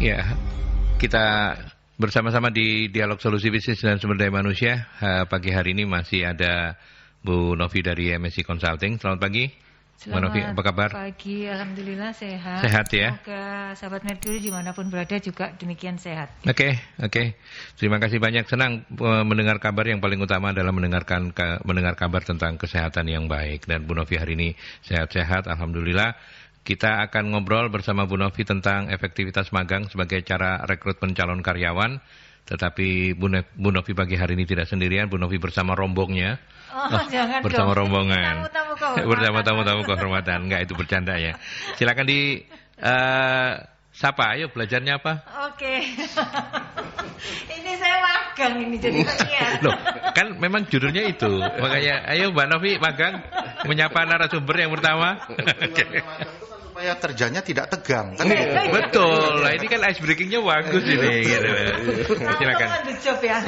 Ya, kita bersama-sama di Dialog Solusi Bisnis dan Sumber Daya Manusia. Pagi hari ini masih ada Bu Novi dari MSI Consulting. Selamat pagi. Bu Novi, apa kabar? Pagi, alhamdulillah sehat. Sehat ya. Semoga sahabat Mercury dimanapun berada juga demikian sehat. Oke. Terima kasih banyak. Senang mendengar kabar. Yang paling utama adalah mendengar kabar tentang kesehatan yang baik. Dan Bu Novi hari ini sehat-sehat, alhamdulillah. Kita akan ngobrol bersama Bu Novi tentang efektivitas magang sebagai cara rekrutmen calon karyawan. Tetapi Bu Novi pagi hari ini tidak sendirian, Bu Novi bersama rombongnya. Jangan bersama dong. rombongan. Bersama tamu-tamu kehormatan. Enggak, itu bercanda ya. Silakan di sapa, ayo belajarnya apa? Oke. Ini saya magang ini jadi penyiar. Loh, kan memang judulnya itu. Makanya ayo Mbak Novi magang menyapa narasumber yang pertama. Supaya kerjanya tidak tegang kan? Betul. Nah, ini kan ice breakingnya bagus ini gitu. Silakan.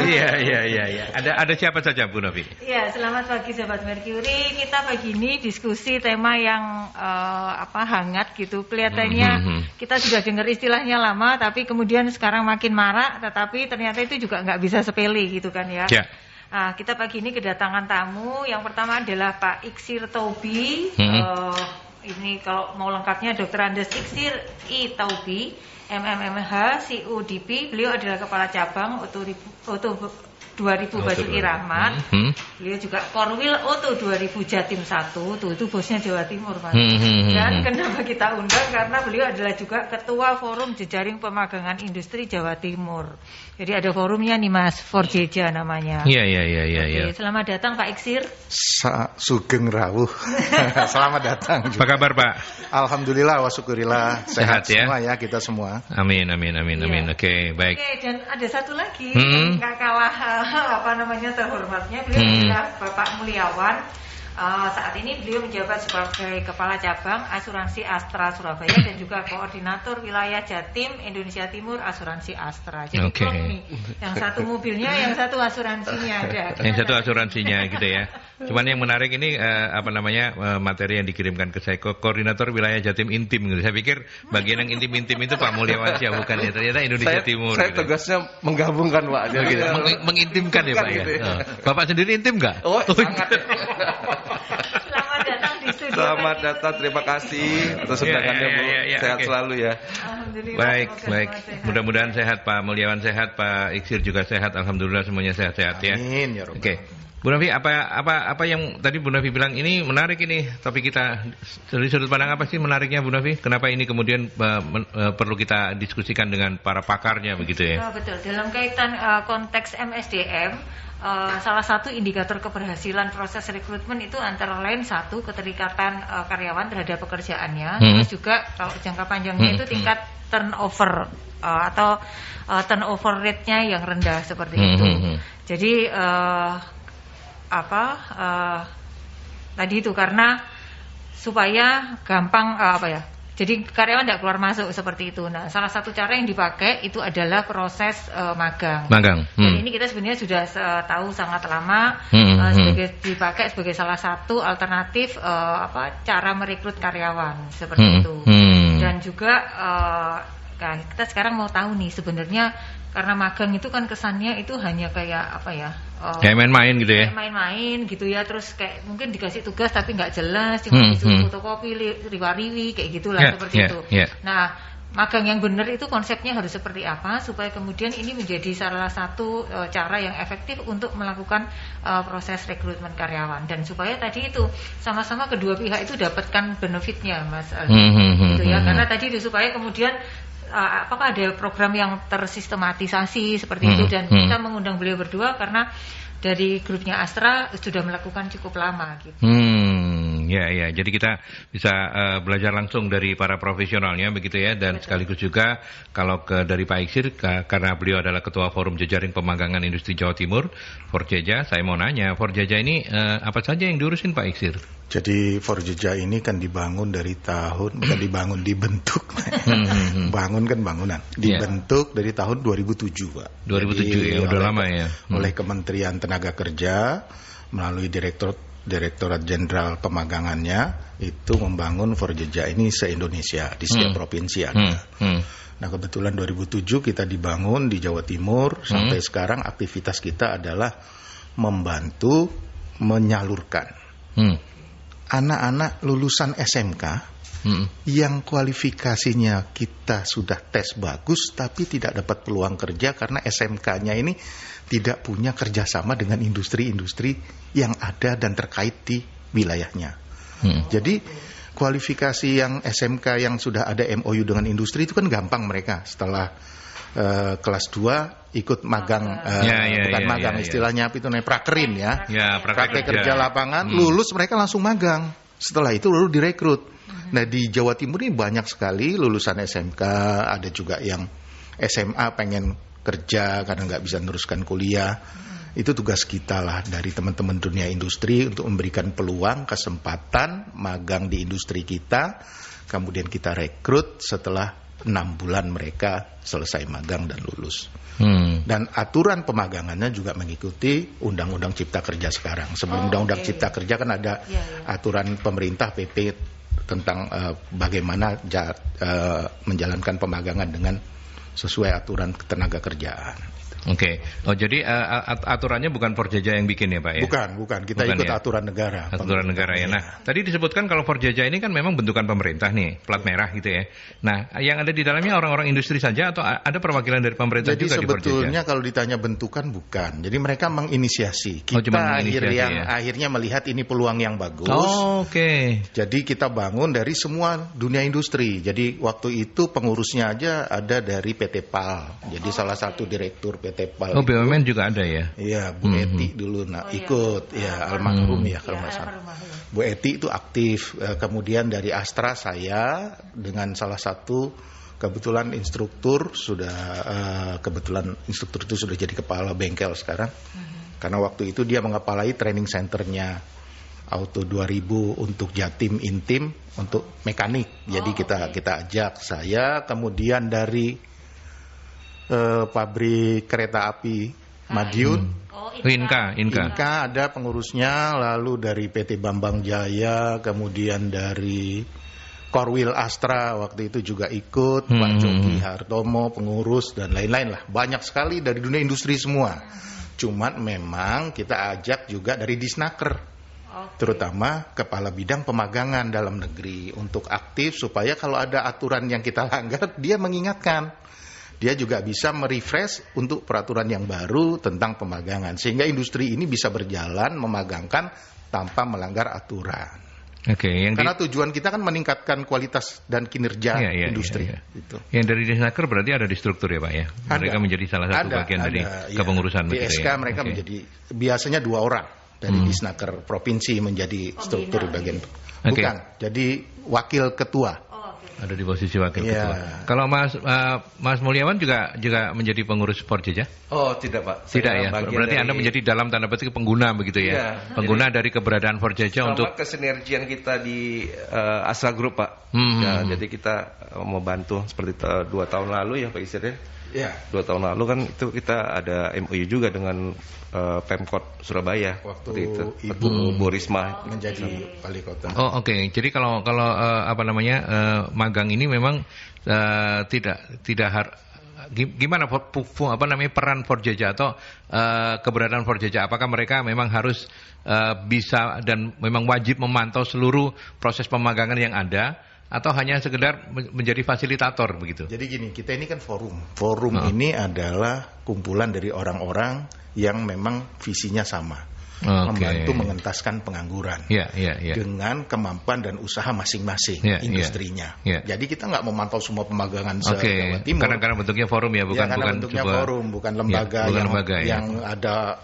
Iya. Ada siapa saja Bu Novi? Iya, selamat pagi sahabat Mercury. Kita pagi ini diskusi tema yang hangat gitu. Kelihatannya kita sudah dengar istilahnya lama, tapi kemudian sekarang makin marak. Tetapi ternyata itu juga nggak bisa sepele gitu kan ya. Ya. Nah, kita pagi ini kedatangan tamu. Yang pertama adalah Pak Iksir Taubi. Ini kalau mau lengkapnya Dr. Andes Iksir I Taubi, MMMH, CODP. Beliau adalah Kepala Cabang Oto 2000 Basuki Rahmat. Beliau juga Korwil Oto 2000 Jatim 1. Itu bosnya Jawa Timur, Mas. Dan kenapa kita undang? Karena beliau adalah juga Ketua Forum Jejaring Pemagangan Industri Jawa Timur. Jadi ada forumnya nih Mas, Forjeja namanya. Iya. Oke, selamat datang Pak Iksir. Sugeng rawuh. Selamat datang juga. Apa kabar Pak? Alhamdulillah wa syukurillah. Sehat ya? Semua ya kita semua. Amin. Oke, baik. Oke, dan ada satu lagi nggak kalah terhormatnya. Beliau adalah Bapak Mulyawan. Saat ini beliau menjabat sebagai Kepala Cabang Asuransi Astra Surabaya dan juga Koordinator Wilayah Jatim Indonesia Timur Asuransi Astra. Jadi nih, yang satu mobilnya, yang satu asuransinya ada. Yang satu asuransinya gitu ya. Cuman yang menarik ini materi yang dikirimkan ke saya, Koordinator Wilayah Jatim Intim gitu. Saya pikir bagian yang intim-intim itu Pak Mulyawan ya, bukan ya. Ternyata Indonesia Timur. Saya gitu. tugasnya menggabungkan Pak. Gitu. Mengintimkan ya Pak ya. Gitu. Bapak sendiri intim nggak? Oh, sangat. Selamat datang di studio. Selamat datang, terima kasih atas undangannya Bu. Sehat selalu ya. Alhamdulillah. Baik. Mudah-mudahan sehat Pak Mulyawan, sehat Pak Iksir juga sehat. Alhamdulillah semuanya sehat-sehat ya. Amin ya Rabbal. Oke. Bu Novi, apa yang tadi Bu Novi bilang ini menarik ini topik kita. Dari sudut pandang apa sih menariknya Bu Novi? Kenapa ini kemudian perlu kita diskusikan dengan para pakarnya begitu ya? Betul. Dalam kaitan konteks MSDM, salah satu indikator keberhasilan proses rekrutmen itu antara lain satu keterikatan karyawan terhadap pekerjaannya, terus juga kalau jangka panjangnya itu tingkat turnover atau turnover rate-nya yang rendah seperti itu. Jadi tadi itu karena supaya gampang jadi karyawan tidak keluar masuk seperti itu. Nah, salah satu cara yang dipakai itu adalah proses magang. Dan ini kita sebenarnya sudah tahu sangat lama dipakai sebagai salah satu alternatif cara merekrut karyawan seperti itu. Dan juga kita sekarang mau tahu nih sebenarnya karena magang itu kan kesannya itu hanya kayak kayak main-main gitu ya. Kayak main-main gitu ya, terus kayak mungkin dikasih tugas tapi nggak jelas, cuma disuruh fotokopi, riwa-riwi kayak gitulah seperti itu. Nah, magang yang benar itu konsepnya harus seperti apa supaya kemudian ini menjadi salah satu cara yang efektif untuk melakukan proses rekrutmen karyawan dan supaya tadi itu sama-sama kedua pihak itu dapatkan benefitnya, Mas Aldi. Gitu ya, karena tadi itu supaya kemudian apakah ada program yang tersistematisasi seperti itu dan kita mengundang beliau berdua karena dari grupnya Astra sudah melakukan cukup lama gitu. Ya. Jadi kita bisa belajar langsung dari para profesionalnya begitu ya, dan sekaligus juga kalau dari Pak Iksir karena beliau adalah Ketua Forum Jejaring Pemagangan Industri Jawa Timur, Forjeja, saya mau nanya, Forjeja ini apa saja yang diurusin Pak Iksir? Jadi Forjeja ini kan dibangun dari bukan dibentuk. Bangun kan bangunan. Dibentuk dari tahun 2007, Pak. 2007 ya, udah lama ya. Oleh Kementerian Tenaga Kerja melalui Direktorat Direktorat Jenderal Pemagangannya itu membangun Forjeja ini se-Indonesia di setiap provinsi ada. Nah kebetulan 2007 kita dibangun di Jawa Timur, sampai sekarang aktivitas kita adalah membantu menyalurkan anak-anak lulusan SMK yang kualifikasinya kita sudah tes bagus tapi tidak dapat peluang kerja karena SMK-nya ini tidak punya kerjasama dengan industri-industri yang ada dan terkait di wilayahnya. Jadi kualifikasi yang SMK yang sudah ada MOU dengan industri itu kan gampang mereka setelah kelas 2 ikut magang, istilahnya apa itu namanya prakerin praktek kerja lapangan, lulus mereka langsung magang. Setelah itu lalu direkrut. Nah di Jawa Timur ini banyak sekali lulusan SMK, ada juga yang SMA pengen kerja karena nggak bisa meneruskan kuliah. Itu tugas kita lah dari teman-teman dunia industri untuk memberikan peluang, kesempatan magang di industri kita. Kemudian kita rekrut setelah 6 bulan mereka selesai magang dan lulus. Dan aturan pemagangannya juga mengikuti Undang-Undang Cipta Kerja sekarang. Sebelum Undang-Undang Cipta Kerja kan ada aturan pemerintah PP tentang bagaimana menjalankan pemagangan dengan sesuai aturan ketenaga kerjaan. Oke. Oh jadi aturannya bukan Forjeja yang bikin ya Pak ya? Bukan. Kita ikut aturan negara. Aturan negara ya. Nah, tadi disebutkan kalau Forjeja ini kan memang bentukan pemerintah nih, plat merah gitu ya. Nah, yang ada di dalamnya orang-orang industri saja atau ada perwakilan dari pemerintah jadi juga di Forjeja? Jadi sebetulnya kalau ditanya bentukan bukan. Jadi mereka menginisiasi. Kita akhirnya melihat ini peluang yang bagus. Oke. Jadi kita bangun dari semua dunia industri. Jadi waktu itu pengurusnya aja ada dari PT PAL. Jadi salah satu direktur PT PAL. BUMN juga ada ya? Iya, Bu Eti dulu ikut, almarhum ya kalau nggak salah. Bu Eti itu aktif. Kemudian dari Astra saya dengan salah satu kebetulan instruktur itu sudah jadi kepala bengkel sekarang. Karena waktu itu dia mengepalai training centernya Auto 2000 untuk Jatim Intim untuk mekanik. Jadi kita ajak saya, kemudian dari pabrik kereta api Madiun, Inka ada pengurusnya, lalu dari PT Bambang Jaya, kemudian dari Korwil Astra waktu itu juga ikut, Pak Jogi Hartomo pengurus dan lain-lain lah, banyak sekali dari dunia industri semua. Cuman memang kita ajak juga dari Disnaker, terutama kepala bidang pemagangan dalam negeri untuk aktif supaya kalau ada aturan yang kita langgar dia mengingatkan. Dia juga bisa merefresh untuk peraturan yang baru tentang pemagangan. Sehingga industri ini bisa berjalan memagangkan tanpa melanggar aturan. Karena tujuan kita kan meningkatkan kualitas dan kinerja industri. Gitu. Yang dari Disnaker berarti ada di struktur ya Pak ya? Mereka menjadi salah satu bagian dari kepengurusan. Di SK mereka menjadi biasanya 2 orang dari Disnaker provinsi menjadi struktur bagian. Bukan, jadi wakil ketua. Ada di posisi wakil ketua. Kalau Mas Mulyawan juga menjadi pengurus Forjeja? Oh tidak Pak. Tidak ya. Berarti Anda menjadi dalam tanda petik pengguna begitu ya? Pengguna dari keberadaan Forjeja untuk kesinergian kita di Astra Group Pak. Jadi kita mau bantu seperti 2 tahun lalu ya Pak Isir ya. 2 tahun lalu kan itu kita ada MOU juga dengan Pemkot Surabaya waktu itu Ibu Borisma menjadi wali kota. Oke. Jadi kalau magang ini memang gimana peran Forjeja atau keberadaan Forjeja? Apakah mereka memang harus bisa dan memang wajib memantau seluruh proses pemagangan yang ada? Atau hanya sekedar menjadi fasilitator begitu? Jadi gini, kita ini kan forum. Forum ini adalah kumpulan dari orang-orang yang memang visinya sama. Membantu mengentaskan pengangguran. Dengan kemampuan dan usaha masing-masing industrinya. Jadi kita nggak memantau semua pemagangan se-Jawa Timur. Karena bentuknya forum ya, bukan bentuknya forum, bukan lembaga yang ada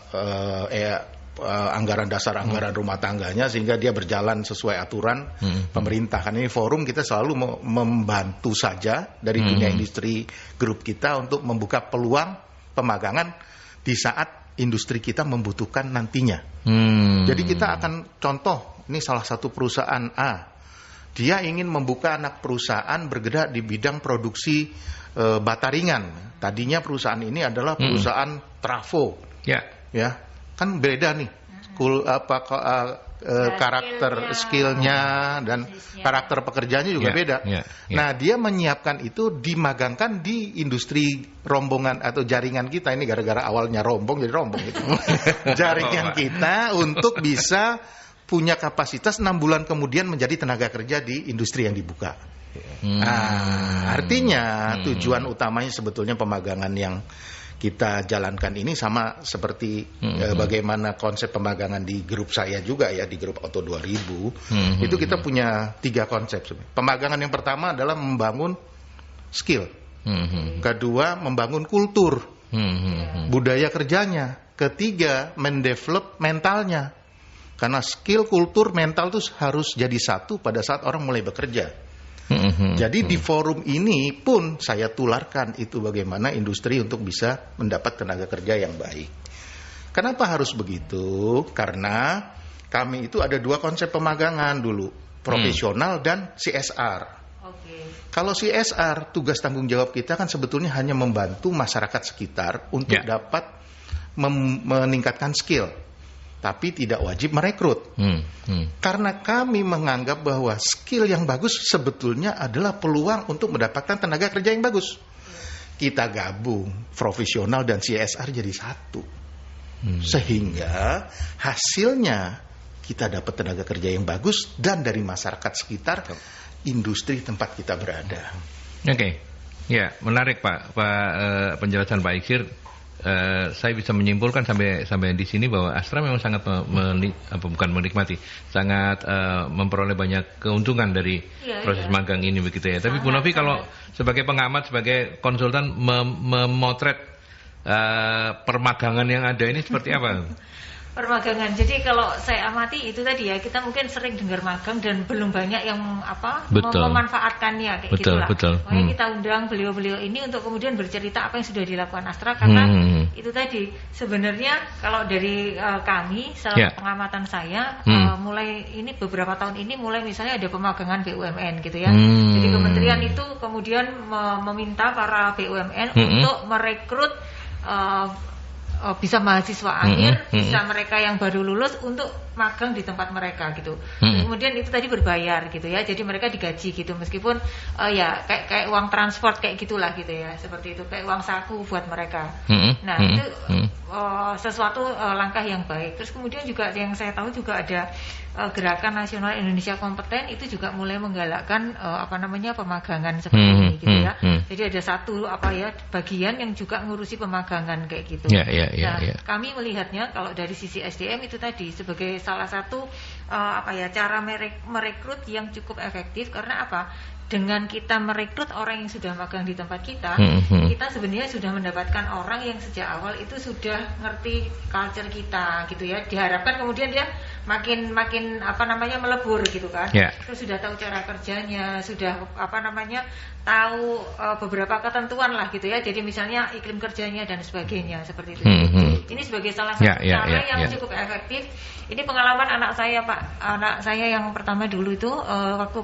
anggaran dasar, anggaran rumah tangganya sehingga dia berjalan sesuai aturan pemerintah. Kan ini forum kita selalu membantu saja dari dunia industri grup kita untuk membuka peluang pemagangan di saat industri kita membutuhkan nantinya. Jadi kita akan contoh, ini salah satu perusahaan A, dia ingin membuka anak perusahaan bergerak di bidang produksi bata ringan. Tadinya perusahaan ini adalah perusahaan trafo. Kan beda nih. karakter skillnya dan karakter pekerjaannya juga beda. Nah, dia menyiapkan itu dimagangkan di industri rombongan atau jaringan kita. Ini gara-gara awalnya rombong jadi rombong gitu. Jaringan kita untuk bisa punya kapasitas 6 bulan kemudian menjadi tenaga kerja di industri yang dibuka. Nah, artinya tujuan utamanya sebetulnya pemagangan yang kita jalankan ini sama seperti bagaimana konsep pemagangan di grup saya juga ya, di grup Auto 2000. Itu kita punya 3 konsep. Pemagangan yang pertama adalah membangun skill. Kedua, membangun kultur, budaya kerjanya. Ketiga, mendevelop mentalnya. Karena skill, kultur, mental itu harus jadi satu pada saat orang mulai bekerja. Jadi di forum ini pun saya tularkan itu bagaimana industri untuk bisa mendapat tenaga kerja yang baik. Kenapa harus begitu? Karena kami itu ada 2 konsep pemagangan dulu, profesional dan CSR. Kalau CSR, tugas tanggung jawab kita kan sebetulnya hanya membantu masyarakat sekitar untuk dapat meningkatkan skill. Tapi tidak wajib merekrut. Karena kami menganggap bahwa skill yang bagus sebetulnya adalah peluang untuk mendapatkan tenaga kerja yang bagus. Kita gabung profesional dan CSR jadi satu. Sehingga hasilnya kita dapat tenaga kerja yang bagus dan dari masyarakat sekitar industri tempat kita berada. Ya, menarik Pak penjelasan Pak Iksir. Saya bisa menyimpulkan sampai di sini bahwa Astra memang sangat menikmati, sangat memperoleh banyak keuntungan dari proses magang ini begitu ya. Tapi Bu Novi kalau sebagai pengamat, sebagai konsultan memotret permagangan yang ada ini seperti apa? Permagangan. Jadi kalau saya amati itu tadi ya, kita mungkin sering dengar magang dan belum banyak yang memanfaatkannya kayak gitulah. Makanya kita undang beliau-beliau ini untuk kemudian bercerita apa yang sudah dilakukan Astra, karena itu tadi sebenarnya kalau dari kami selama pengamatan saya mulai ini beberapa tahun ini mulai misalnya ada pemagangan BUMN gitu ya. Jadi kementerian itu kemudian meminta para BUMN untuk merekrut bisa mahasiswa akhir, bisa mereka yang baru lulus untuk magang di tempat mereka gitu. Kemudian itu tadi berbayar gitu ya, jadi mereka digaji gitu, meskipun ya kayak uang transport kayak gitulah gitu ya, seperti itu, kayak uang saku buat mereka. Nah itu sesuatu langkah yang baik. Terus kemudian juga yang saya tahu juga ada Gerakan Nasional Indonesia Kompeten itu juga mulai menggalakkan pemagangan seperti ini gitu ya. Jadi ada satu bagian yang juga ngurusi pemagangan kayak gitu. Kami melihatnya kalau dari sisi SDM itu tadi sebagai salah satu cara merekrut yang cukup efektif. Karena apa? Dengan kita merekrut orang yang sudah magang di tempat kita, kita sebenarnya sudah mendapatkan orang yang sejak awal itu sudah ngerti culture kita gitu ya. Diharapkan kemudian dia makin melebur gitu kan. Terus sudah tahu cara kerjanya, sudah tahu beberapa ketentuan lah gitu ya. Jadi misalnya iklim kerjanya dan sebagainya seperti itu. Ini sebagai salah satu cara yang cukup efektif. Ini pengalaman anak saya Pak. Anak saya yang pertama dulu itu waktu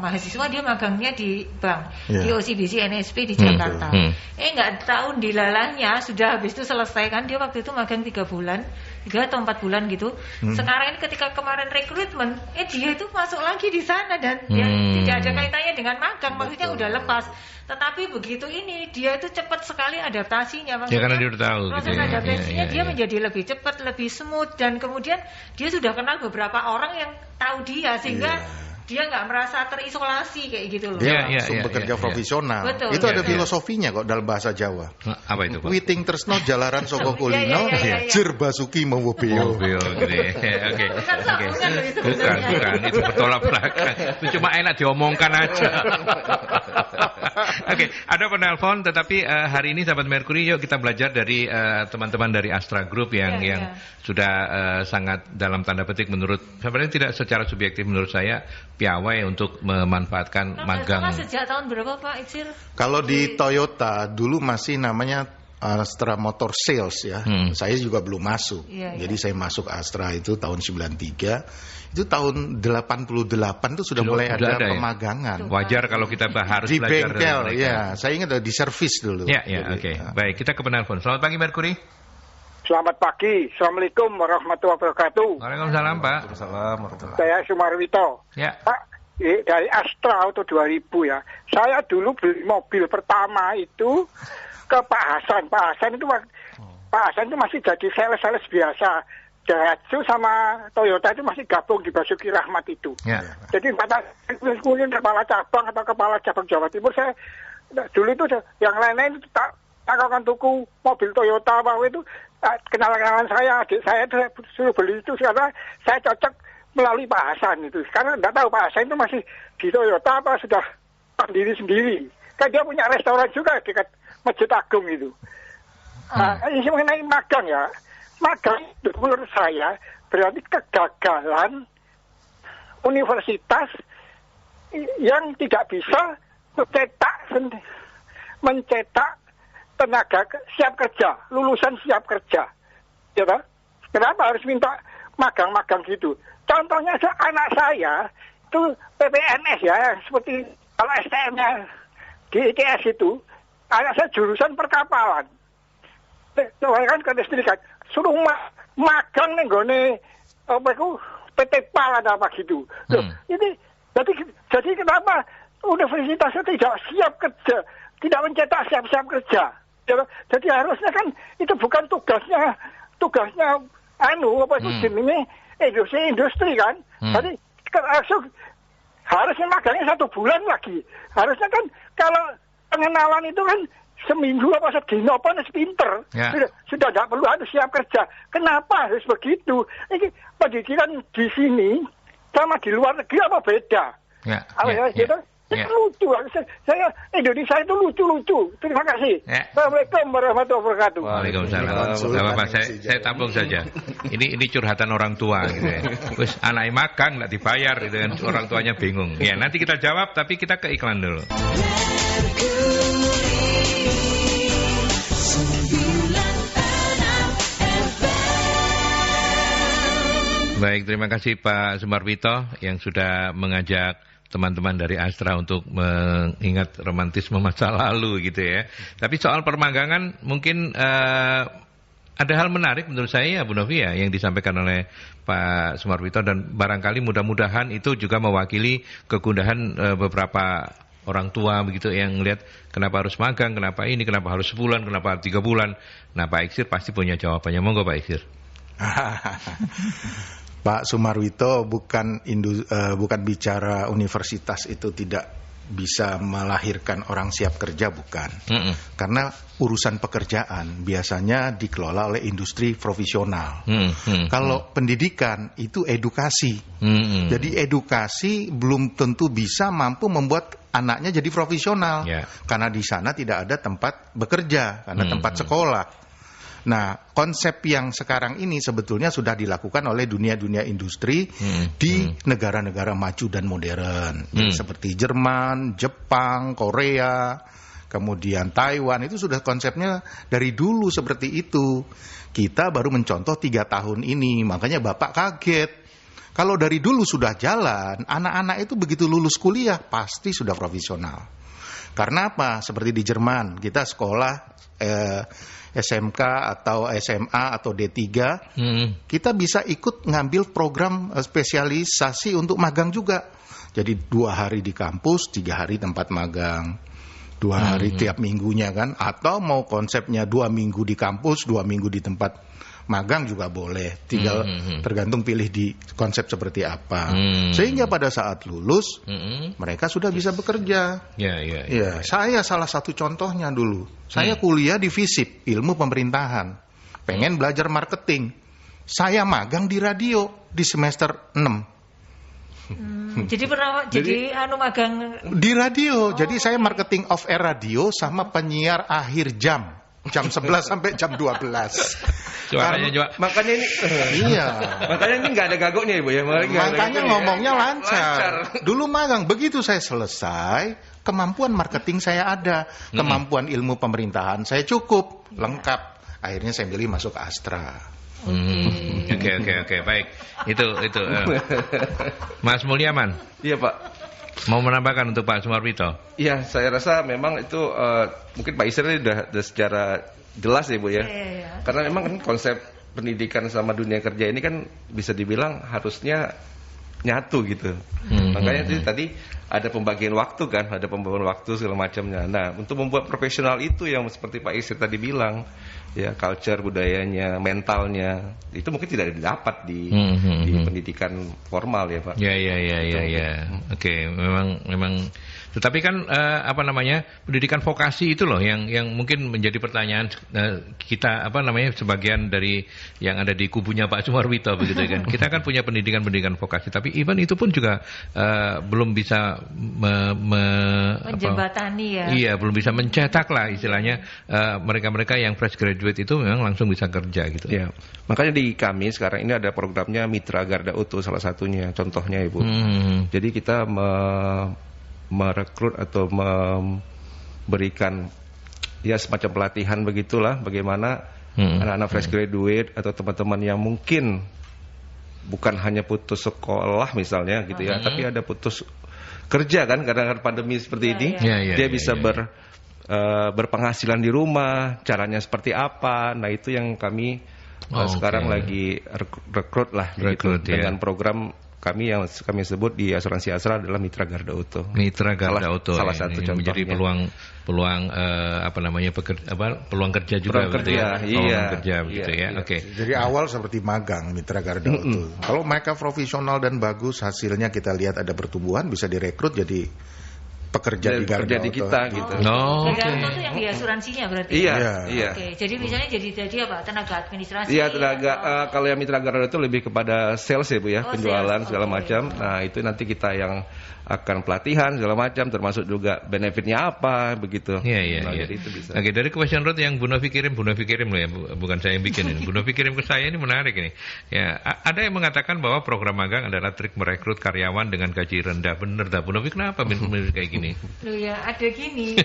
mahasiswa dia magangnya di bank, di OCBC NSP di Jakarta. Nggak tahu dilalahnya sudah habis itu selesai kan, dia waktu itu magang 3 bulan 3 atau 4 bulan gitu. Sekarang ini ketika kemarin rekrutmen, dia itu masuk lagi di sana dan ya, tidak ada kaitannya dengan magang, maksudnya udah lepas. Tetapi begitu ini dia itu cepat sekali adaptasinya, maksudnya karena dia udah tahu proses gitu, adaptasinya dia menjadi lebih cepat, lebih smooth, dan kemudian dia sudah kenal beberapa orang yang tahu dia sehingga dia nggak merasa terisolasi kayak gitu loh. Dia langsung bekerja profesional. Betul, itu ada filosofinya kok dalam bahasa Jawa. Apa itu Pak? Witing tresno jalaran saka kulino, jer basuki mawa beo. Bukan, itu bertolak belakang. Itu cuma enak diomongkan aja. Ada penelpon, tetapi hari ini sahabat Mercury, yuk kita belajar dari teman-teman dari Astra Group yang sudah sangat dalam tanda petik sebenarnya tidak secara subjektif menurut saya piawai untuk memanfaatkan magang. Sejak tahun berapa Pak Iksir? Kalau di Toyota dulu masih namanya Astra Motor Sales ya. Saya juga belum masuk. Jadi saya masuk Astra itu tahun 93. Itu tahun 88 itu sudah mulai ada pemagangan. Wajar kalau kita harus di belajar bengkel ya. Saya ingat di servis dulu. Baik, kita ke penelpon. Selamat pagi Mercury. Selamat pagi. Assalamualaikum warahmatullahi wabarakatuh. Waalaikumsalam, Pak. Saya Sumarwito. Ya. Pak, dari Astra Auto 2000 ya. Saya dulu beli mobil pertama itu ke Pak Hasan. Pak Hasan itu masih jadi sales biasa. Daihatsu sama Toyota itu masih gabung di Basuki Rahmat itu. Ya. Jadi mungkin kepala cabang atau kepala cabang Jawa Timur, saya dulu itu yang lain-lain itu tak akan tuku mobil Toyota apa itu, kenalan saya, adik saya itu suruh beli itu karena saya cocok melalui Pak Hasan itu. Karena tidak tahu Pak Hasan itu masih di Toyota apa sudah mandiri sendiri. Kan dia punya restoran juga dekat Masjid Agung itu. Ini mengenai magang ya. Magang itu menurut saya berarti kegagalan universitas yang tidak bisa mencetak tenaga siap kerja, lulusan siap kerja. Ya, tak? Kenapa harus minta magang-magang gitu? Contohnya anak saya itu PPNS ya, seperti kalau STM-nya di ITS itu, anak saya jurusan perkapalan. Kan kelistrikan, suruh magang nih gone apa itu PT PAL ada apa gitu. Loh, ini jadi kenapa universitasnya tidak siap kerja, tidak mencetak siap kerja? Jadi harusnya kan itu bukan tugasnya apa itu jenisnya industri kan. Jadi harusnya magangnya 1 bulan lagi. Harusnya kan kalau pengenalan itu kan seminggu apa sedino apa pinter. Ya. Sudah tidak perlu harus siap kerja. Kenapa harus begitu? Ini pendidikan di sini sama di luar negeri apa beda? Ya. Gitu? Ya. Lucu. Saya Indonesia itu lucu-lucu. Terima kasih. Ya. Assalamualaikum warahmatullahi wabarakatuh. Waalaikumsalam. Bapak, saya tampung saja. Ini curhatan orang tua gitu ya. Terus anak makan nggak dibayar gitu kan, orang tuanya bingung. Ya, nanti kita jawab tapi kita ke iklan dulu. Baik, terima kasih Pak Sumarwito yang sudah mengajak teman-teman dari Astra untuk mengingat romantisme masa lalu gitu ya. Tapi soal permagangan mungkin ada hal menarik menurut saya ya Bu Novi ya, yang disampaikan oleh Pak Sumarwito, dan barangkali mudah-mudahan itu juga mewakili kegundahan beberapa orang tua begitu yang lihat kenapa harus magang, kenapa ini, kenapa harus sebulan, kenapa 3 bulan. Nah Pak Iksir pasti punya jawabannya. Monggo Pak Iksir. Pak Sumarwito bukan bicara universitas itu tidak bisa melahirkan orang siap kerja, bukan. Karena urusan pekerjaan biasanya dikelola oleh industri profesional. Kalau pendidikan itu edukasi. Jadi edukasi belum tentu bisa mampu membuat anaknya jadi profesional. Karena di sana tidak ada tempat bekerja, karena tempat sekolah. Nah, konsep yang sekarang ini sebetulnya sudah dilakukan oleh dunia-dunia industri di negara-negara maju dan modern. Seperti Jerman, Jepang, Korea, kemudian Taiwan, itu sudah konsepnya dari dulu seperti itu. Kita baru mencontoh 3 tahun ini, makanya Bapak kaget. Kalau dari dulu sudah jalan, anak-anak itu begitu lulus kuliah pasti sudah profesional. Karena apa? Seperti di Jerman, kita sekolah SMK atau SMA atau D3, kita bisa ikut ngambil program spesialisasi untuk magang juga. Jadi 2 hari di kampus, 3 hari tempat magang, 2 hari tiap minggunya kan. Atau mau konsepnya 2 minggu di kampus, 2 minggu di tempat magang juga boleh. Tinggal tergantung pilih di konsep seperti apa. Sehingga pada saat lulus, mereka sudah bisa bekerja. Saya salah satu contohnya dulu. Saya kuliah di FISIP, ilmu pemerintahan. Pengen belajar marketing. Saya magang di radio di semester 6. Jadi pernah magang di radio. Jadi saya marketing off air radio sama penyiar akhir jam 11 sampai jam 12. Makanya ini makanya ini nggak ada gagoknya Ibu ya. Makanya ngomongnya lancar. Dulu magang, begitu saya selesai, kemampuan marketing saya ada, kemampuan ilmu pemerintahan saya cukup, lengkap. Akhirnya saya milih masuk Astra. Oke, baik. Itu. Mas Mulyaman. Iya Pak. Mau menambahkan untuk Pak Sumarwito? Iya, saya rasa memang itu mungkin Pak Isra sudah secara jelas ya Bu ya. Karena memang kan konsep pendidikan sama dunia kerja ini kan bisa dibilang harusnya nyatu gitu. Makanya tadi ada pembagian waktu kan, ada pembagian waktu segala macamnya. Nah, untuk membuat profesional itu yang seperti Pak Isir tadi bilang, ya culture, budayanya, mentalnya, itu mungkin tidak didapat di pendidikan formal ya Pak. Ya. Oke, memang. Tetapi kan pendidikan vokasi itu loh yang mungkin menjadi pertanyaan kita sebagian dari yang ada di kubunya Pak Sumarwito begitu kan. Kita kan punya pendidikan vokasi, tapi even itu pun juga belum bisa menjembatani ya. Iya, belum bisa mencetak lah istilahnya mereka-mereka yang fresh graduate itu memang langsung bisa kerja gitu. Ya. Makanya di kami sekarang ini ada programnya Mitra Garda Utuh salah satunya, contohnya Ibu. Jadi kita merekrut atau memberikan ya semacam pelatihan begitulah bagaimana anak-anak fresh graduate atau teman-teman yang mungkin bukan hanya putus sekolah misalnya gitu ya, tapi ada putus kerja kan karena pandemi seperti ini, dia bisa berpenghasilan di rumah, caranya seperti apa. Nah itu yang kami sekarang lagi rekrut lah gitu, dengan program kami yang kami sebut di asuransi Asra adalah Mitra Garda Utuh. Mitra Garda Utuh salah satu contohnya. Menjadi peluang kerja juga begitu ya. Peluang kerja begitu ya. Oke. Jadi awal seperti magang Mitra Garda Utuh. Kalau mereka profesional dan bagus, hasilnya kita lihat ada pertumbuhan, bisa direkrut jadi pekerja di Garda di kita gitu. Garda Utuh itu yang di asuransinya berarti. Iya. Oke. Jadi misalnya jadi apa? Tenaga administrasi. Iya, kalau yang Mitra Garda itu lebih kepada sales ya Bu ya, penjualan segala macam. Nah, itu nanti kita yang akan pelatihan segala macam, termasuk juga benefitnya apa begitu. Iya. Jadi itu bisa. Oke, dari question road yang Bu Novi kirim loh ya, bukan saya yang bikin ini. Bu Novi kirim ke saya ini menarik ini. Ya, ada yang mengatakan bahwa program magang adalah trik merekrut karyawan dengan gaji rendah. Bener dah, Bu Novi kenapa mirip kayak gini? Loh ya, ada gini.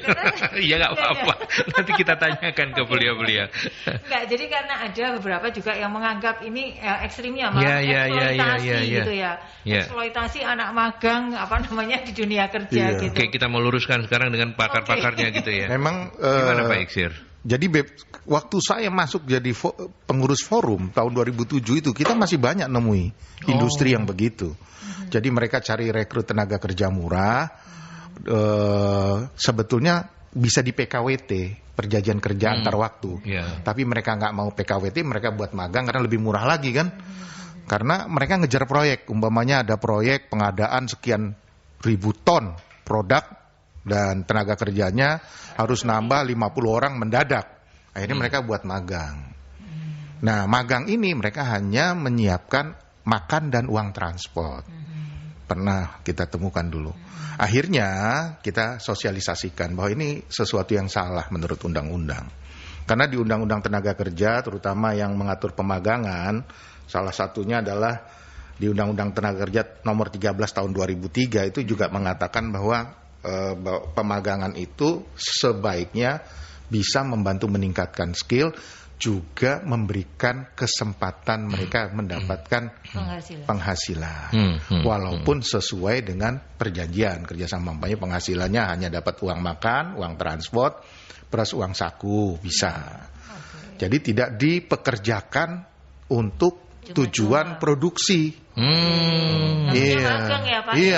Iya nggak apa-apa. Nanti kita tanyakan ke beliau-beliau. Enggak, jadi karena ada beberapa juga yang menganggap ini ekstrimnya malah eksploitasi gitu ya. Eksploitasi anak magang di dunia kerja gitu. Oke, kita mau luruskan sekarang dengan pakar-pakarnya gitu ya. Memang gimana Pak Iksir? Jadi waktu saya masuk jadi pengurus forum tahun 2007 itu kita masih banyak nemui industri yang begitu. Jadi mereka cari rekrut tenaga kerja murah. Sebetulnya bisa di PKWT, perjanjian kerja antar waktu. Tapi mereka nggak mau PKWT, mereka buat magang karena lebih murah lagi kan. Karena mereka ngejar proyek, umpamanya ada proyek pengadaan sekian ribu ton produk dan tenaga kerjanya harus nambah 50 orang mendadak. Akhirnya mereka buat magang. Nah, magang ini mereka hanya menyiapkan makan dan uang transport. Pernah kita temukan dulu. Akhirnya kita sosialisasikan bahwa ini sesuatu yang salah menurut undang-undang. Karena di undang-undang tenaga kerja terutama yang mengatur pemagangan, salah satunya adalah di Undang-Undang Tenaga Kerja nomor 13 tahun 2003 itu juga mengatakan bahwa pemagangan itu sebaiknya bisa membantu meningkatkan skill, juga memberikan kesempatan mereka mendapatkan penghasilan. Walaupun sesuai dengan perjanjian kerjasama, penghasilannya hanya dapat uang makan, uang transport, plus uang saku bisa. Jadi tidak dipekerjakan untuk tujuan produksi.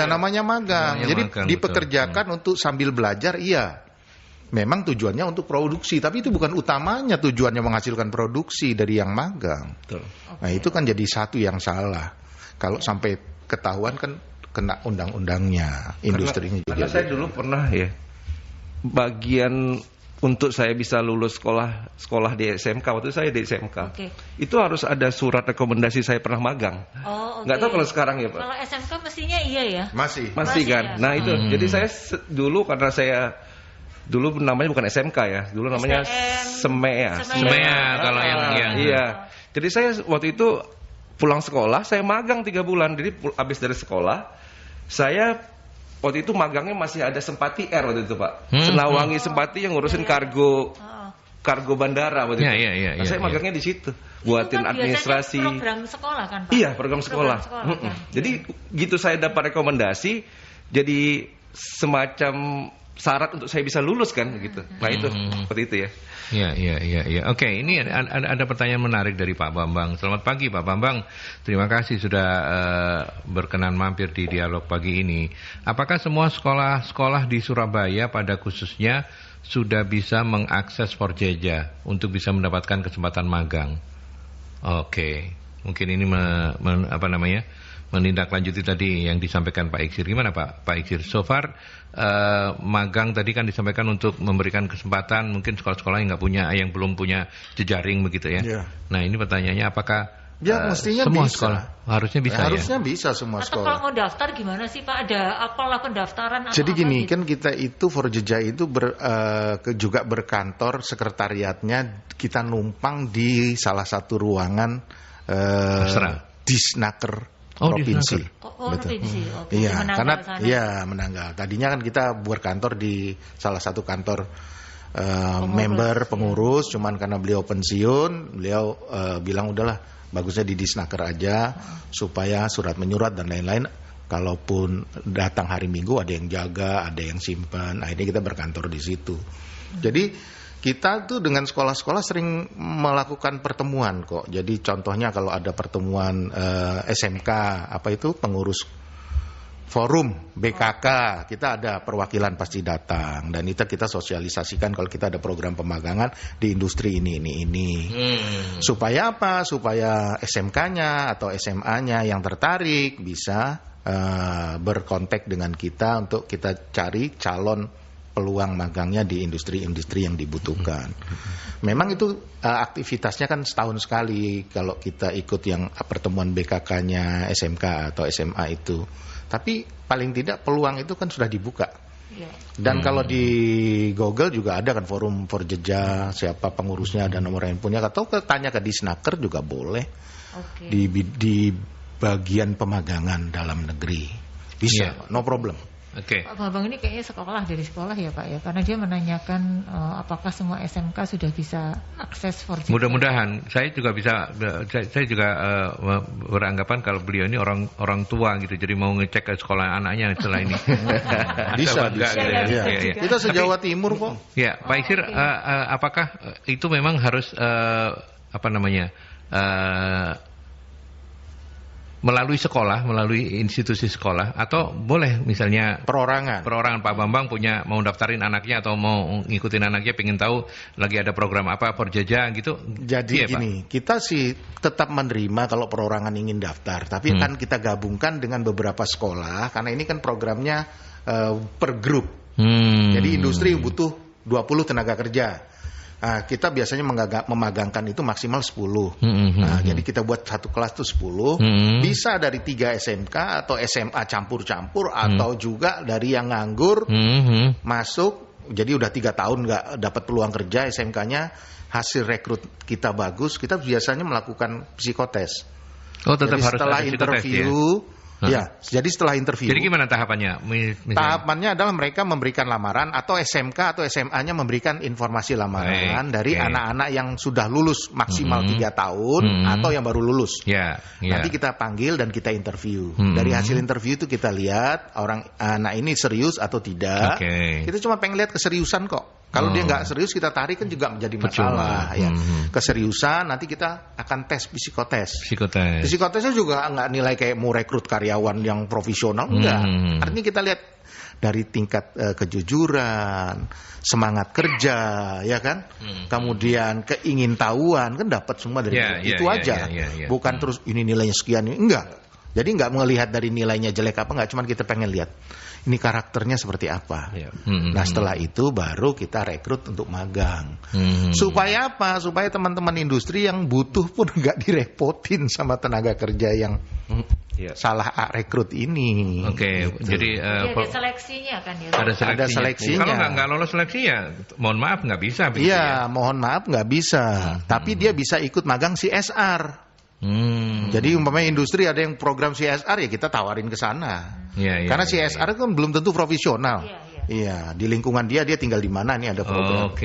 Namanya magang. Jadi dipekerjakan untuk sambil belajar, memang tujuannya untuk produksi, tapi itu bukan utamanya tujuannya menghasilkan produksi dari yang magang. Nah, itu kan jadi satu yang salah. Kalau sampai ketahuan kan kena undang-undangnya, industrinya juga. Karena saya dulu pernah bagian untuk saya bisa lulus sekolah di SMK, waktu itu saya di SMK. Itu harus ada surat rekomendasi saya pernah magang. Nggak tahu kalau sekarang ya Pak. Kalau SMK mestinya iya ya. Masih kan. Ya. Nah itu, jadi saya dulu karena saya dulu namanya bukan SMK ya, dulu namanya SEMEA kalau yang iya. Jadi saya waktu itu pulang sekolah, saya magang 3 bulan. Jadi habis dari sekolah, saya waktu itu magangnya masih ada Sempati Air waktu itu Pak. Senawangi Sempati yang ngurusin kargo bandara waktu itu. Nah, saya magangnya di situ, buatin administrasi. Program sekolah kan Pak? Iya, program sekolah. Kan? Jadi gitu saya dapat rekomendasi, jadi semacam syarat untuk saya bisa lulus kan gitu. Nah itu seperti itu ya. Ya. Oke, ini ada pertanyaan menarik dari Pak Bambang. Selamat pagi Pak Bambang. Terima kasih sudah berkenan mampir di dialog pagi ini. Apakah semua sekolah-sekolah di Surabaya pada khususnya sudah bisa mengakses Forjeja untuk bisa mendapatkan kesempatan magang? Oke, mungkin ini menindaklanjuti tadi yang disampaikan Pak Iksir. Gimana Pak Iksir? So far magang tadi kan disampaikan untuk memberikan kesempatan mungkin sekolah-sekolah yang belum punya jejaring begitu ya. Nah ini pertanyaannya apakah mestinya semua bisa. Sekolah harusnya bisa harusnya bisa semua atau sekolah. Atau kalau mau daftar gimana sih Pak? Ada apalah pendaftaran? Jadi gini gitu? Kan kita itu Forjeja itu juga berkantor sekretariatnya kita numpang di salah satu ruangan Disnaker provinsi. Provinsi. Iya, karena Menanggal. Tadinya kan kita berkantor di salah satu kantor pengurus, cuman karena beliau pensiun, beliau bilang udahlah bagusnya di Disnaker aja supaya surat menyurat dan lain-lain. Kalaupun datang hari Minggu ada yang jaga, ada yang simpan. Akhirnya kita berkantor di situ. Jadi kita tuh dengan sekolah-sekolah sering melakukan pertemuan kok. Jadi contohnya kalau ada pertemuan SMK, pengurus forum BKK, kita ada perwakilan pasti datang. Dan itu kita sosialisasikan kalau kita ada program pemagangan di industri ini. Supaya apa? Supaya SMK-nya atau SMA-nya yang tertarik bisa berkontak dengan kita untuk kita cari calon peluang magangnya di industri-industri yang dibutuhkan. Memang itu aktivitasnya kan setahun sekali kalau kita ikut yang pertemuan BKK-nya SMK atau SMA itu. Tapi paling tidak peluang itu kan sudah dibuka. Dan kalau di Google juga ada kan forum Forjeja, siapa pengurusnya dan nomor handphonenya, atau tanya ke Disnaker juga boleh. Di bagian pemagangan dalam negeri bisa, no problem. Pak Bambang ini kayaknya dari sekolah ya Pak ya, karena dia menanyakan apakah semua SMK sudah bisa akses Forjeja. Mudah-mudahan saya juga beranggapan kalau beliau ini orang tua gitu, jadi mau ngecek ke sekolah anaknya setelah ini. bisa. Kita se-Jawa Timur kok. Ya, Pak Iksir, apakah itu memang harus melalui sekolah, melalui institusi sekolah, atau boleh misalnya perorangan Pak Bambang mau daftarin anaknya atau mau ngikutin anaknya, pengen tahu lagi ada program apa Forjeja gitu. Jadi gini, Pak? Kita sih tetap menerima kalau perorangan ingin daftar, tapi kan kita gabungkan dengan beberapa sekolah karena ini kan programnya per grup. Jadi industri butuh 20 tenaga kerja. Kita biasanya memagangkan itu maksimal 10. Jadi kita buat satu kelas itu 10. Bisa dari 3 SMK atau SMA campur-campur, atau juga dari yang nganggur masuk. Jadi udah 3 tahun nggak dapat peluang kerja, SMK-nya hasil rekrut kita bagus, kita biasanya melakukan psikotes. Tetap jadi harus setelah interview. Ya, jadi setelah interview. Jadi gimana tahapannya? Tahapannya adalah mereka memberikan lamaran, atau SMK atau SMA-nya memberikan informasi lamaran dari anak-anak yang sudah lulus maksimal 3 tahun atau yang baru lulus. Nanti kita panggil dan kita interview. Dari hasil interview itu kita lihat anak ini serius atau tidak. Kita cuma pengen lihat keseriusan kok. Kalau dia nggak serius kita tarik kan juga menjadi masalah. Keseriusan nanti kita akan tes psikotes. Psikotesnya juga nggak nilai kayak mau rekrut karyawan yang profesional, enggak. Artinya kita lihat dari tingkat kejujuran, semangat kerja, ya kan. Kemudian keingintahuan kan dapat semua dari itu aja. Bukan terus ini nilainya sekian, enggak. Jadi nggak melihat dari nilainya jelek apa nggak, cuman kita pengen lihat ini karakternya seperti apa. Nah setelah itu baru kita rekrut untuk magang. Supaya apa? Supaya teman-teman industri yang butuh pun nggak direpotin sama tenaga kerja yang salah rekrut ini. Jadi ada seleksinya kan ya? Ada seleksinya. Kalau nggak lolos seleksi ya mohon maaf nggak bisa. Mohon maaf nggak bisa. Tapi dia bisa ikut magang CSR. Jadi umpamanya industri ada yang program CSR, ya kita tawarin ke sana. Karena CSR kan belum tentu profesional. Di lingkungan dia tinggal di mana nih ada program.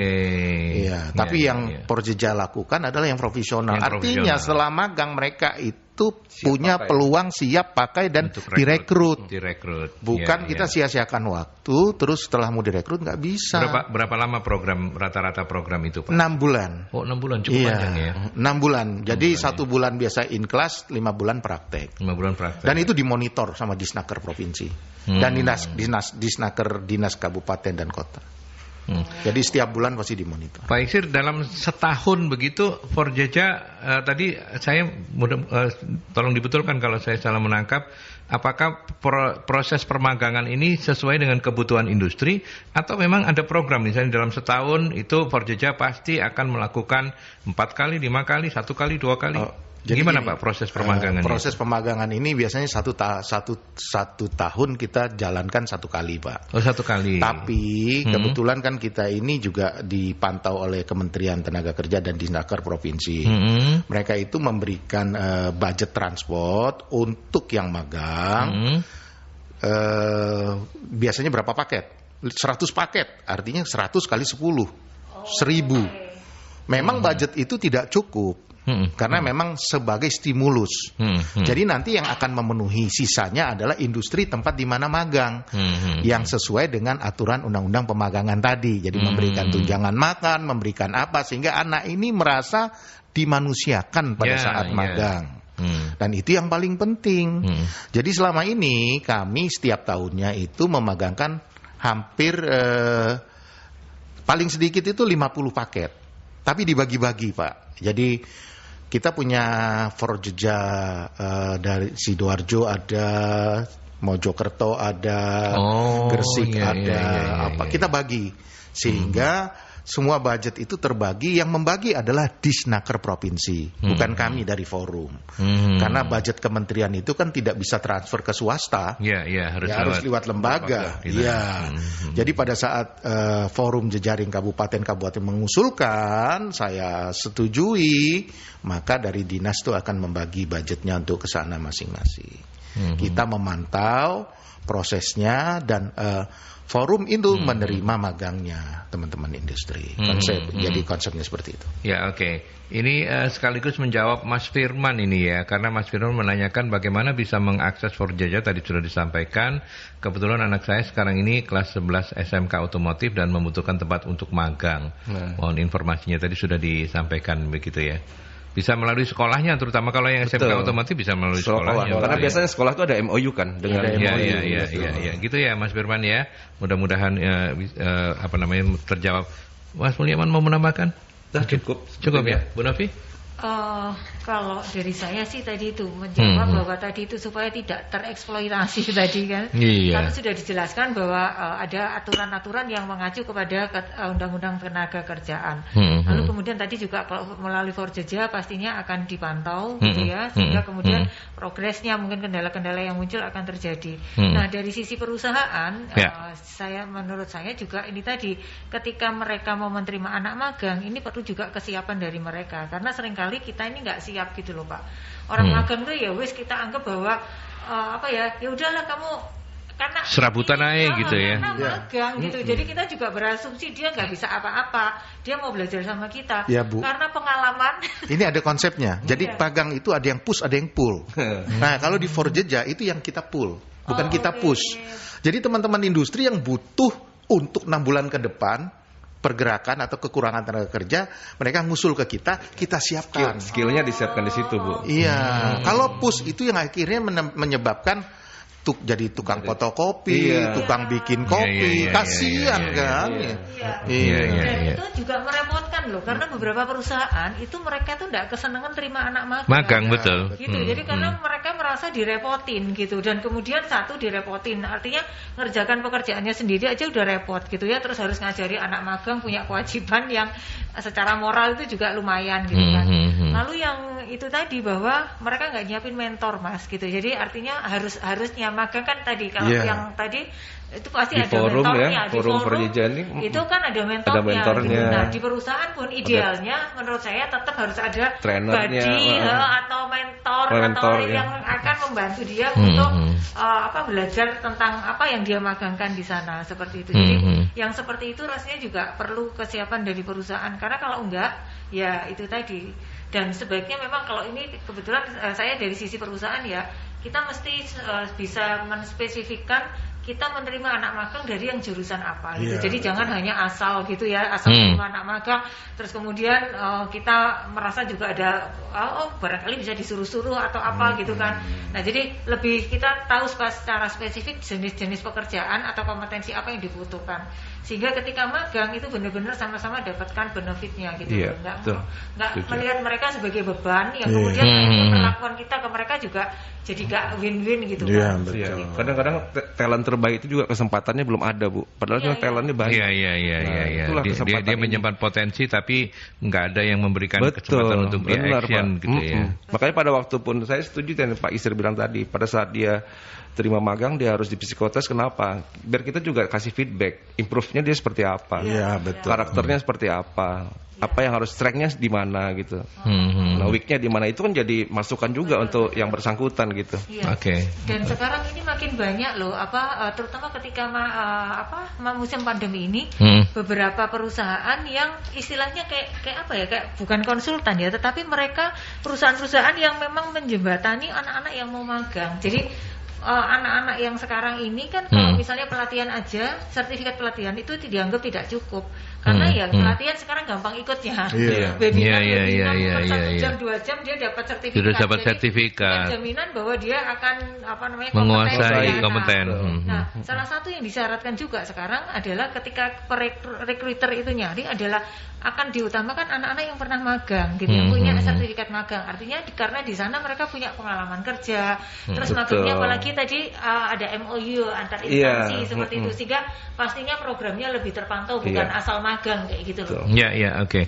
Tapi yang Forjeja lakukan adalah yang profesional. Artinya setelah magang mereka itu itu punya peluang siap pakai dan direkrut. Bukan kita sia-siakan waktu, terus setelah mau direkrut nggak bisa. Berapa lama rata-rata program itu, Pak? 6 bulan. Oh, 6 bulan cukup panjang ya. 6 bulan. Jadi 1 bulan biasa in class, 5 bulan praktek. 5 bulan praktek. Dan itu dimonitor sama Disnaker provinsi dan Disnaker dinas kabupaten dan kota. Jadi setiap bulan pasti dimonitor. Pak Iksir, dalam setahun begitu Forjaja tadi saya tolong dibetulkan kalau saya salah menangkap, apakah proses permagangan ini sesuai dengan kebutuhan industri atau memang ada program misalnya dalam setahun itu Forjaja pasti akan melakukan 4 kali, 5 kali, 1 kali, 2 kali? Jadi gimana Pak proses permagangan? Proses pemagangan ini biasanya satu tahun kita jalankan 1 kali, Pak. Oh, 1 kali. Tapi kebetulan kan kita ini juga dipantau oleh Kementerian Tenaga Kerja dan Disnaker provinsi. Mereka itu memberikan budget transport untuk yang magang. Biasanya berapa paket? 100 paket, artinya 100 kali 10, 1000. Memang budget itu tidak cukup. Karena memang sebagai stimulus. Jadi nanti yang akan memenuhi sisanya adalah industri tempat di mana magang, yang sesuai dengan aturan undang-undang pemagangan tadi. Jadi memberikan tunjangan makan, memberikan apa, sehingga anak ini merasa dimanusiakan pada saat magang. Dan itu yang paling penting. Jadi selama ini kami setiap tahunnya itu memagangkan hampir paling sedikit itu 50 paket. Tapi dibagi-bagi, Pak. Jadi kita punya Forjaja dari Sidoarjo ada, Mojokerto ada, Gresik ada, kita bagi sehingga semua budget itu terbagi. Yang membagi adalah Disnaker provinsi, bukan kami dari forum. Karena budget kementerian itu kan tidak bisa transfer ke swasta, harus lewat lembaga. Jadi pada saat forum jejaring kabupaten mengusulkan, saya setujui, maka dari dinas itu akan membagi budgetnya untuk ke sana masing-masing. Kita memantau prosesnya dan forum itu menerima magangnya teman-teman industri. Jadi konsepnya seperti itu. Ya, oke. Ini sekaligus menjawab Mas Firman ini ya, karena Mas Firman menanyakan bagaimana bisa mengakses Forjaja, tadi sudah disampaikan. Kebetulan anak saya sekarang ini kelas 11 SMK otomotif dan membutuhkan tempat untuk magang. Mohon informasinya tadi sudah disampaikan begitu ya. Bisa melalui sekolahnya, terutama kalau yang SMK otomotif bisa melalui sekolahnya. Karena biasanya sekolah itu ada MOU kan dengan gitu ya Mas Firman ya. Mudah-mudahan terjawab. Mas Mulyaman mau menambahkan? Cukup ya, Bu Novi? Kalau dari saya sih tadi itu menjawab bahwa tadi itu supaya tidak tereksploitasi tadi kan. Karena sudah dijelaskan bahwa ada aturan-aturan yang mengacu kepada Undang-Undang Tenaga Kerjaan. Lalu kemudian tadi juga kalau melalui Forjaja pastinya akan dipantau gitu ya, sehingga kemudian progresnya mungkin kendala-kendala yang muncul akan terjadi. Nah, dari sisi perusahaan menurut saya juga ini tadi ketika mereka mau menerima anak magang ini perlu juga kesiapan dari mereka, karena seringkali kita ini nggak siap gitu loh, Pak. Orang magang tuh ya wis kita anggap bahwa ya udahlah kamu karena serabutan aja gitu ya. Karena magang gitu. Jadi kita juga berasumsi dia nggak bisa apa-apa. Dia mau belajar sama kita. Ya, Bu. Karena pengalaman. Ini ada konsepnya. Jadi magang itu ada yang push, ada yang pull. Nah, kalau di Forjaja itu yang kita pull, bukan kita push. Jadi teman-teman industri yang butuh untuk 6 bulan ke depan pergerakan atau kekurangan tenaga kerja, mereka ngusul ke kita siapkan. Skillnya disiapkan di situ, Bu. Iya. Kalau push itu yang akhirnya menyebabkan jadi tukang fotokopi, tukang bikin kopi, kasihan kan? Dan itu juga merepotkan loh, karena beberapa perusahaan itu mereka tuh tidak kesenangan terima anak magang. Betul. Gitu. Jadi karena mereka merasa direpotin gitu, dan kemudian direpotin, artinya ngerjakan pekerjaannya sendiri aja udah repot gitu ya, terus harus ngajari anak magang punya kewajiban yang secara moral itu juga lumayan gitu kan. Lalu yang itu tadi bahwa mereka nggak nyiapin mentor, Mas gitu. Jadi artinya harusnya magang kan tadi kalau yang tadi itu pasti di ada forum mentornya. Di forum Forjaja itu kan ada mentornya. Gitu. Nah, di perusahaan pun idealnya menurut saya tetap harus ada buddy atau mentor atau yang akan membantu dia untuk belajar tentang apa yang dia magangkan di sana, seperti itu. Jadi yang seperti itu rasanya juga perlu kesiapan dari perusahaan, karena kalau enggak ya itu tadi Dan sebaiknya memang kalau ini kebetulan saya dari sisi perusahaan ya, kita mesti bisa menspesifikkan kita menerima anak magang dari yang jurusan apa gitu. Jadi jangan hanya asal gitu ya, asal menerima anak magang terus kemudian kita merasa juga ada barangkali bisa disuruh-suruh atau apa gitu kan. Nah, jadi lebih kita tahu secara spesifik jenis-jenis pekerjaan atau kompetensi apa yang dibutuhkan. Sehingga ketika magang itu benar-benar sama-sama dapatkan benefitnya gitu. Enggak melihat mereka sebagai beban yang kemudian perlakuan kita ke mereka juga jadi gak win-win gitu kan. Betul. Kadang-kadang talent terbaik itu juga kesempatannya belum ada, Bu. Padahal talentnya banyak. Dia menyimpan potensi tapi nggak ada yang memberikan kesempatan untuk di-action gitu ya. Makanya pada waktu pun saya setuju dengan Pak Isir bilang tadi, pada saat dia terima magang dia harus di psikotes. Kenapa? Biar kita juga kasih feedback, improve-nya dia seperti apa, karakternya seperti apa yang harus strength-nya di mana gitu. Nah, weak-nya di mana itu kan jadi masukan juga untuk yang bersangkutan gitu. Dan sekarang ini makin banyak loh terutama ketika musim pandemi ini beberapa perusahaan yang istilahnya kayak bukan konsultan ya, tetapi mereka perusahaan-perusahaan yang memang menjembatani anak-anak yang mau magang. Jadi anak-anak yang sekarang ini kan kalau misalnya pelatihan aja, sertifikat pelatihan itu dianggap tidak cukup. Karena pelatihan sekarang gampang ikutnya. Webinar 1 jam 2 jam dia dapat sertifikat. Sudah dapat sertifikat. Jaminan bahwa dia akan menguasai kompeten. Nah, salah satu yang disyaratkan juga sekarang adalah ketika recruiter itu nyari adalah akan diutamakan anak-anak yang pernah magang gitu, yang punya sertifikat magang. Artinya karena di sana mereka punya pengalaman kerja, terus magangnya apalagi tadi ada MOU antar instansi seperti itu, sehingga pastinya programnya lebih terpantau, bukan asal magang kayak gitu loh. Oke.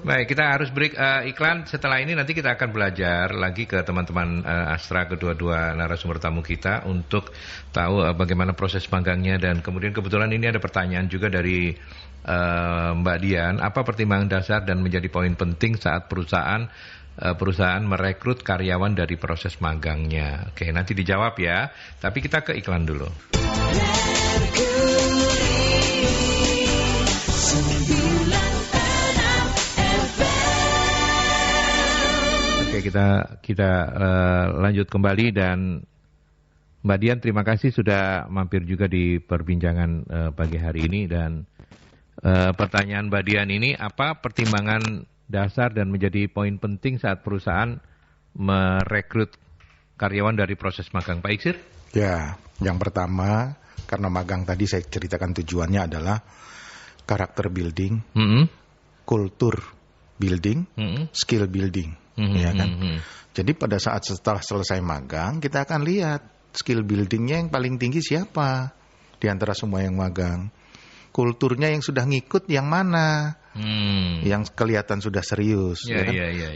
Baik, kita harus break iklan. Setelah ini nanti kita akan belajar lagi ke teman-teman Astra, kedua-dua narasumber tamu kita untuk tahu bagaimana proses magangnya, dan kemudian kebetulan ini ada pertanyaan juga dari Mbak Dian, apa pertimbangan dasar dan menjadi poin penting saat perusahaan merekrut karyawan dari proses magangnya? Oke, nanti dijawab ya. Tapi kita ke iklan dulu. Oke, kita lanjut kembali, dan Mbak Dian terima kasih sudah mampir juga di perbincangan pagi hari ini. Dan pertanyaan Mbak Dian ini, apa pertimbangan dasar dan menjadi poin penting saat perusahaan merekrut karyawan dari proses magang, Pak Iksir? Ya, yang pertama karena magang tadi saya ceritakan tujuannya adalah karakter building, kultur building, skill building, ya kan? Jadi pada saat setelah selesai magang kita akan lihat skill buildingnya yang paling tinggi siapa di antara semua yang magang. Kulturnya yang sudah ngikut yang mana, yang kelihatan sudah serius,